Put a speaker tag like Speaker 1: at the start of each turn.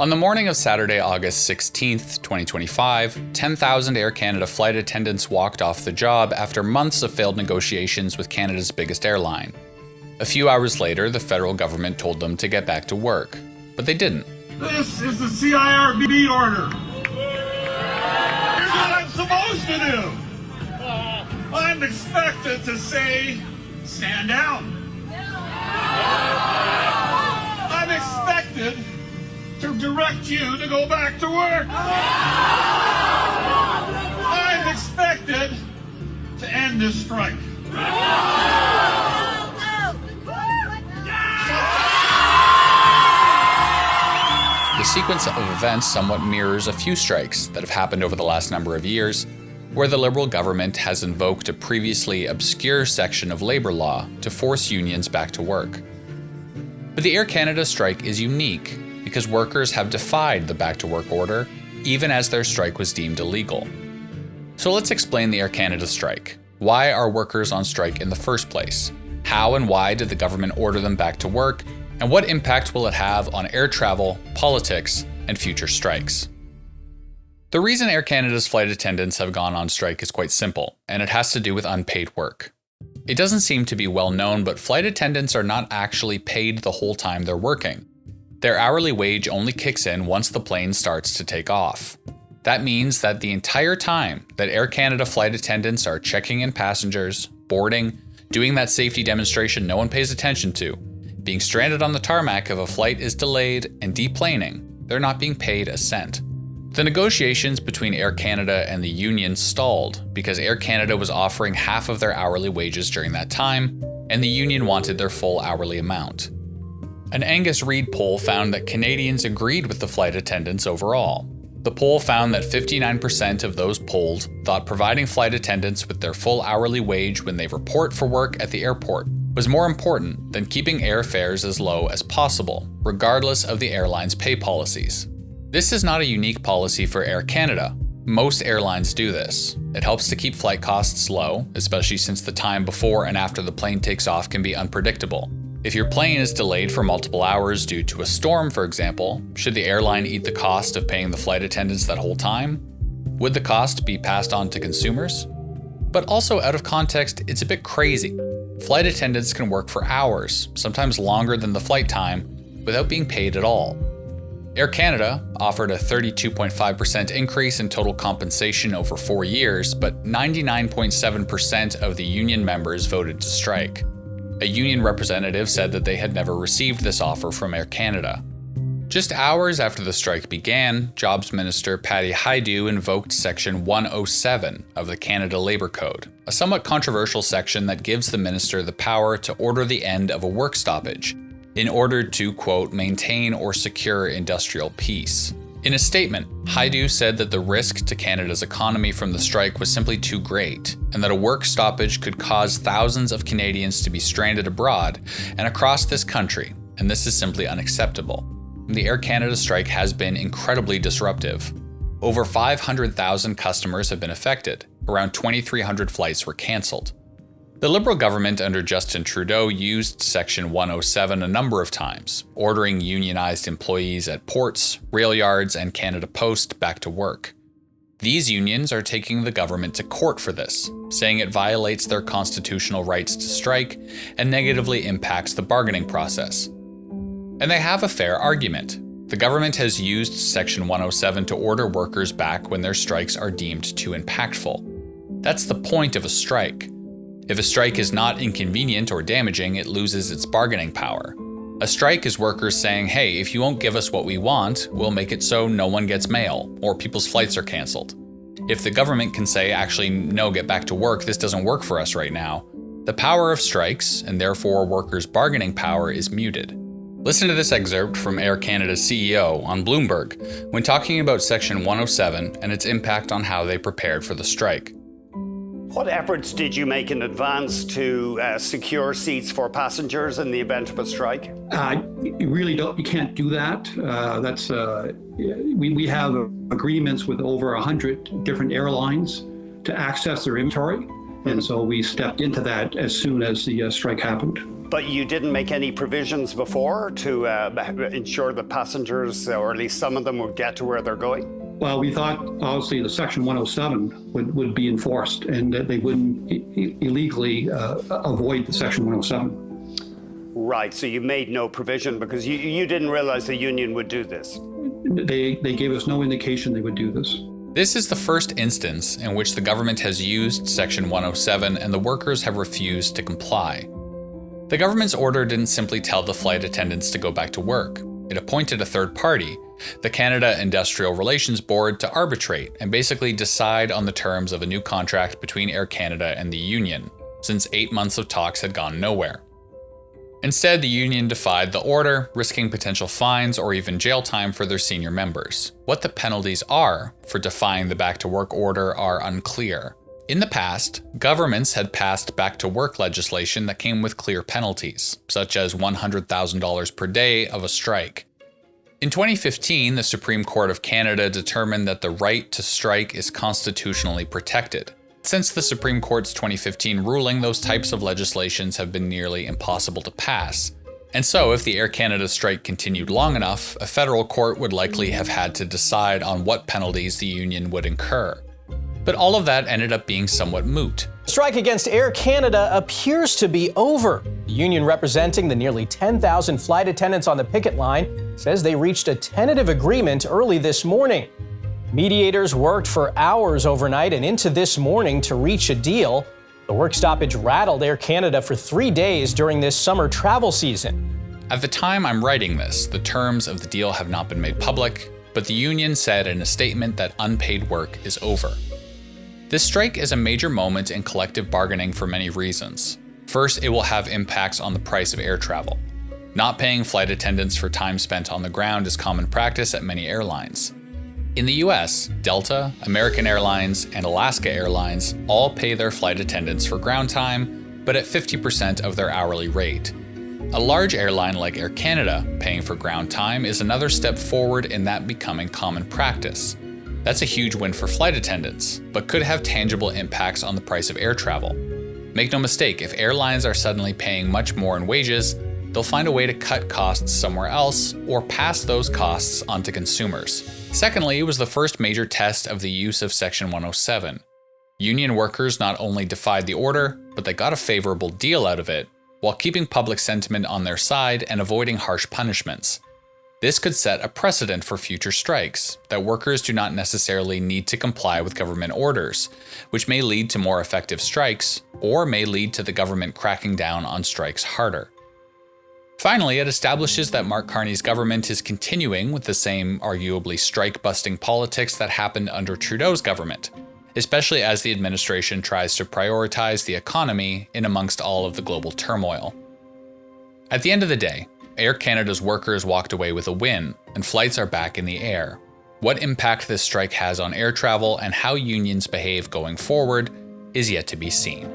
Speaker 1: On the morning of Saturday, August 16th, 2025, 10,000 Air Canada flight attendants walked off the job after months of failed negotiations with Canada's biggest airline. A few hours later, the federal government told them to get back to work, but they didn't.
Speaker 2: This is the CIRB order. Here's what I'm supposed to do. I'm expected to say, stand down. I'm expected to direct you to go back to work. I'm expected to end this strike.
Speaker 1: The sequence of events somewhat mirrors a few strikes that have happened over the last number of years, where the Liberal government has invoked a previously obscure section of labor law to force unions back to work. But the Air Canada strike is unique because workers have defied the back-to-work order, even as their strike was deemed illegal. So let's explain the Air Canada strike. Why are workers on strike in the first place? How and why did the government order them back to work? And what impact will it have on air travel, politics, and future strikes? The reason Air Canada's flight attendants have gone on strike is quite simple, and it has to do with unpaid work. It doesn't seem to be well known, but flight attendants are not actually paid the whole time they're working. Their hourly wage only kicks in once the plane starts to take off. That means that the entire time that Air Canada flight attendants are checking in passengers, boarding, doing that safety demonstration no one pays attention to, being stranded on the tarmac if a flight is delayed, and deplaning, they're not being paid a cent. The negotiations between Air Canada and the union stalled because Air Canada was offering half of their hourly wages during that time, and the union wanted their full hourly amount. An Angus Reid poll found that Canadians agreed with the flight attendants overall. The poll found that 59% of those polled thought providing flight attendants with their full hourly wage when they report for work at the airport was more important than keeping airfares as low as possible, regardless of the airline's pay policies. This is not a unique policy for Air Canada. Most airlines do this. It helps to keep flight costs low, especially since the time before and after the plane takes off can be unpredictable. If your plane is delayed for multiple hours due to a storm, for example, should the airline eat the cost of paying the flight attendants that whole time? Would the cost be passed on to consumers? But also out of context, it's a bit crazy. Flight attendants can work for hours, sometimes longer than the flight time, without being paid at all. Air Canada offered a 32.5% increase in total compensation over 4 years, but 99.7% of the union members voted to strike. A union representative said that they had never received this offer from Air Canada. Just hours after the strike began, Jobs Minister Patty Hajdu invoked Section 107 of the Canada Labour Code, a somewhat controversial section that gives the minister the power to order the end of a work stoppage, in order to, quote, maintain or secure industrial peace. In a statement, Hajdu said that the risk to Canada's economy from the strike was simply too great, and that a work stoppage could cause thousands of Canadians to be stranded abroad and across this country, and this is simply unacceptable. The Air Canada strike has been incredibly disruptive. Over 500,000 customers have been affected. Around 2,300 flights were cancelled. The Liberal government under Justin Trudeau used Section 107 a number of times, ordering unionized employees at ports, rail yards, and Canada Post back to work. These unions are taking the government to court for this, saying it violates their constitutional rights to strike and negatively impacts the bargaining process. And they have a fair argument. The government has used Section 107 to order workers back when their strikes are deemed too impactful. That's the point of a strike. If a strike is not inconvenient or damaging, it loses its bargaining power. A strike is workers saying, hey, if you won't give us what we want, we'll make it so no one gets mail, or people's flights are cancelled. If the government can say, actually, no, get back to work, this doesn't work for us right now, the power of strikes, and therefore workers' bargaining power, is muted. Listen to this excerpt from Air Canada's CEO on Bloomberg when talking about Section 107 and its impact on how they prepared for the strike.
Speaker 3: What efforts did you make in advance to secure seats for passengers in the event of a strike?
Speaker 4: You can't do that. We have agreements with over 100 different airlines to access their inventory. And so we stepped into that as soon as the strike happened.
Speaker 3: But you didn't make any provisions before to ensure that passengers, or at least some of them, would get to where they're going?
Speaker 4: Well, we thought, obviously, the Section 107 would be enforced and that they wouldn't illegally avoid the Section 107.
Speaker 3: Right, so you made no provision because you didn't realize the union would do this.
Speaker 4: They gave us no indication they would do this.
Speaker 1: This is the first instance in which the government has used Section 107 and the workers have refused to comply. The government's order didn't simply tell the flight attendants to go back to work. It appointed a third party, the Canada Industrial Relations Board, to arbitrate and basically decide on the terms of a new contract between Air Canada and the union, since 8 months of talks had gone nowhere. Instead, the union defied the order, risking potential fines or even jail time for their senior members. What the penalties are for defying the back-to-work order are unclear. In the past, governments had passed back-to-work legislation that came with clear penalties, such as $100,000 per day of a strike. In 2015, the Supreme Court of Canada determined that the right to strike is constitutionally protected. Since the Supreme Court's 2015 ruling, those types of legislations have been nearly impossible to pass. And so, if the Air Canada strike continued long enough, a federal court would likely have had to decide on what penalties the union would incur. But all of that ended up being somewhat moot.
Speaker 5: Strike against Air Canada appears to be over. The union representing the nearly 10,000 flight attendants on the picket line says they reached a tentative agreement early this morning. Mediators worked for hours overnight and into this morning to reach a deal. The work stoppage rattled Air Canada for 3 days during this summer travel season.
Speaker 1: At the time I'm writing this, the terms of the deal have not been made public, but the union said in a statement that unpaid work is over. This strike is a major moment in collective bargaining for many reasons. First, it will have impacts on the price of air travel. Not paying flight attendants for time spent on the ground is common practice at many airlines. In the US, Delta, American Airlines, and Alaska Airlines all pay their flight attendants for ground time, but at 50% of their hourly rate. A large airline like Air Canada paying for ground time is another step forward in that becoming common practice. That's a huge win for flight attendants, but could have tangible impacts on the price of air travel. Make no mistake, if airlines are suddenly paying much more in wages, they'll find a way to cut costs somewhere else or pass those costs onto consumers. Secondly, it was the first major test of the use of Section 107. Union workers not only defied the order, but they got a favorable deal out of it, while keeping public sentiment on their side and avoiding harsh punishments. This could set a precedent for future strikes, that workers do not necessarily need to comply with government orders, which may lead to more effective strikes, or may lead to the government cracking down on strikes harder. Finally, it establishes that Mark Carney's government is continuing with the same arguably strike-busting politics that happened under Trudeau's government, especially as the administration tries to prioritize the economy in amongst all of the global turmoil. At the end of the day, Air Canada's workers walked away with a win, and flights are back in the air. What impact this strike has on air travel and how unions behave going forward is yet to be seen.